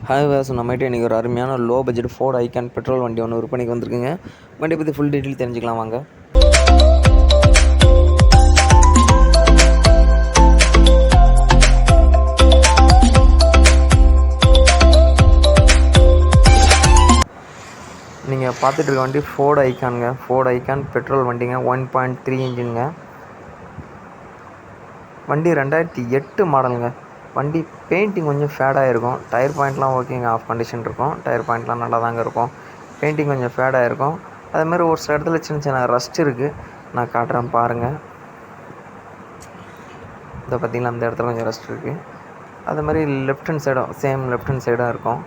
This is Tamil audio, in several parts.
ஹாய் வாஸ் நம்மகிட்ட இன்றைக்கி ஒரு அருமையான low budget Ford Icon petrol வண்டி ஒன்று விற்பனைக்கு வந்திருக்குங்க. வண்டியை பற்றி ஃபுல் டீட்டெயில் தெரிஞ்சுக்கலாம் வாங்க. நீங்கள் பார்த்துட்டு இருக்க வண்டி ஃபோர்ட் ஐகானுங்க. ஃபோர்ட் ஐகான் பெட்ரோல் வண்டிங்க. 1.3 இன்ஜினுங்க. வண்டி 2008 மாடலுங்க. வண்டி பெயிண்டிங் கொஞ்சம் ஃபேடாக இருக்கும். டயர் பாயிண்ட்லாம் ஓகேங்க, ஆஃப் கண்டிஷன் இருக்கும். டயர் பாயிண்ட்லாம் நல்லா தாங்க இருக்கும். பெயிண்டிங் கொஞ்சம் ஃபேடாக இருக்கும். அதுமாதிரி ஒரு சில இடத்துல சின்ன சின்ன ரஸ்ட் இருக்குது. நான் காட்டுறேன் பாருங்கள். இதை பார்த்திங்கன்னா அந்த இடத்துல கொஞ்சம் ரஸ்ட் இருக்குது. அது மாதிரி லெஃப்ட் ஹேண்ட் சைடும் லெஃப்ட் ஹேண்ட் சைடாக இருக்கும்.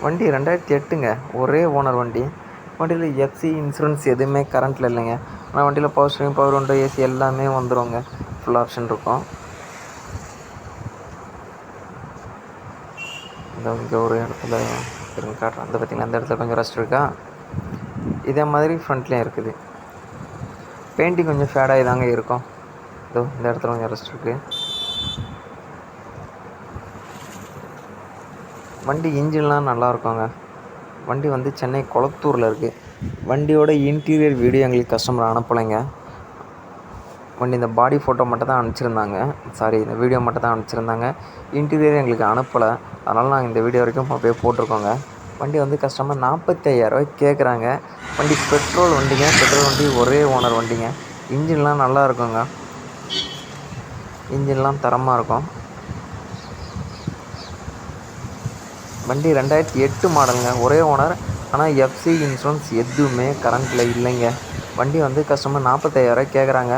வண்டி 2008ங்க. ஒரே ஓனர் வண்டி. வண்டியில் எஃப்சி இன்சூரன்ஸ் எதுவுமே கரண்ட்டில் இல்லைங்க. ஆனால் வண்டியில் power steering, power window, AC எல்லாமே வந்துடுங்க. ஃபுல் ஆப்ஷன் இருக்கும். இங்கே ஒரு இடத்துல திரும்ப காட்டுறேன். அந்த பார்த்திங்கன்னா அந்த இடத்துல கொஞ்சம் ரஸ்ட் இருக்கா. இதே மாதிரி ஃப்ரண்ட்லேயும் இருக்குது. பெயிண்டிங் கொஞ்சம் ஃபேடாகி தாங்க இருக்கும். இந்த இடத்துல கொஞ்சம் ரஸ்ட் இருக்குது. வண்டி இன்ஜின்லாம் நல்லா இருக்குங்க. வண்டி வந்து சென்னை கொளத்தூரில் இருக்குது. வண்டியோட இன்டீரியர் வீடியோ எங்களுக்கு கஸ்டமர் அனுப்பலைங்க. வண்டி இந்த பாடி ஃபோட்டோ மட்டும் தான் அனுப்பிச்சிருந்தாங்க. இந்த வீடியோ மட்டும் தான் அனுப்பிச்சிருந்தாங்க. இன்டீரியர் எங்களுக்கு அனுப்பலை. அதனால் நாங்கள் இந்த வீடியோ வரைக்கும் அப்படியே போட்டிருக்கோங்க. வண்டி வந்து கஸ்டமர் 45,000 கேட்குறாங்க. வண்டி பெட்ரோல் வண்டிங்க. பெட்ரோல் வண்டி ஒரே ஓனர் வண்டிங்க. இன்ஜின்லாம் நல்லா இருக்குங்க. இன்ஜின்லாம் தரமாக இருக்கும். வண்டி 2008 மாடலுங்க. ஒரே ஓனர். ஆனால் எஃப்சி இன்சூரன்ஸ் எதுவுமே கரண்ட்டில் இல்லைங்க. வண்டி வந்து கஸ்டமர் 45,000 கேட்குறாங்க.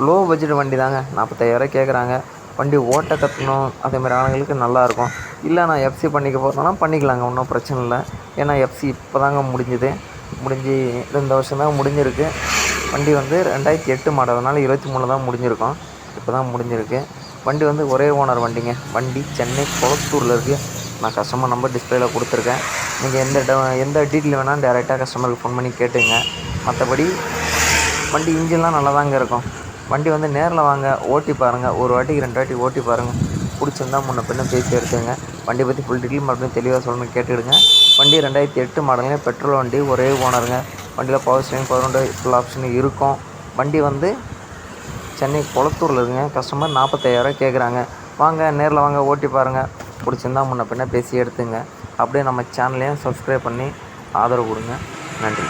லோ பட்ஜெட் வண்டி தாங்க. 45,000 கேட்குறாங்க. வண்டி ஓட்ட கற்றணும் அதேமாதிரி ஆளுங்களுக்கு நல்லாயிருக்கும். இல்லை நான் எஃப்சி பண்ணிக்க போகிறதுனா பண்ணிக்கலாங்க, ஒன்றும் பிரச்சனை இல்லை. ஏன்னா எஃப்சி இப்போ தாங்க முடிஞ்சு இந்த வருஷம் தான் முடிஞ்சிருக்கு. வண்டி வந்து 2008 மாடல்னால 23 தான் முடிஞ்சிருக்கும். இப்போ தான் முடிஞ்சிருக்கு. வண்டி வந்து ஒரே ஓனர் வண்டிங்க. வண்டி சென்னை கொளத்தூரில் இருக்குது. நான் கஸ்டமர் நம்பர் டிஸ்பிளேயில் கொடுத்துருக்கேன். நீங்கள் எந்த டீட்டெயில் வேணாலும் டேரெக்டாக கஸ்டமருக்கு ஃபோன் பண்ணி கேட்டுங்க. மற்றபடி வண்டி இன்ஜின்லாம் நல்லா தாங்க இருக்கும். வண்டி வந்து நேரில் வாங்க, ஓட்டி பாருங்கள். ஒரு வாட்டிக்கு 2 வாட்டி ஓட்டி பாருங்கள். பிடிச்சிருந்தா முன்ன பின்ன பேசி எடுத்துங்க. வண்டியை பற்றி ஃபுல் டீட்டெயில் மறுபடியும் தெளிவாக சொல்லணும்னு கேட்டுடுங்க. வண்டி 2008 மாடலுங்க. பெட்ரோல் வண்டி, ஒரே ஓனருங்க. வண்டியில் power steering, power window, full option இருக்கும். வண்டி வந்து சென்னை கொளத்தூரில் இருக்குங்க. கஸ்டமர் 45,000 கேட்குறாங்க. வாங்க, நேரில் வாங்க, ஓட்டி பாருங்கள். பிடிச்சிருந்தா முன்ன பின்ன பேசி எடுத்துங்க. அப்படியே நம்ம சேனலையும் சப்ஸ்கிரைப் பண்ணி ஆதரவு கொடுங்க. நன்றி.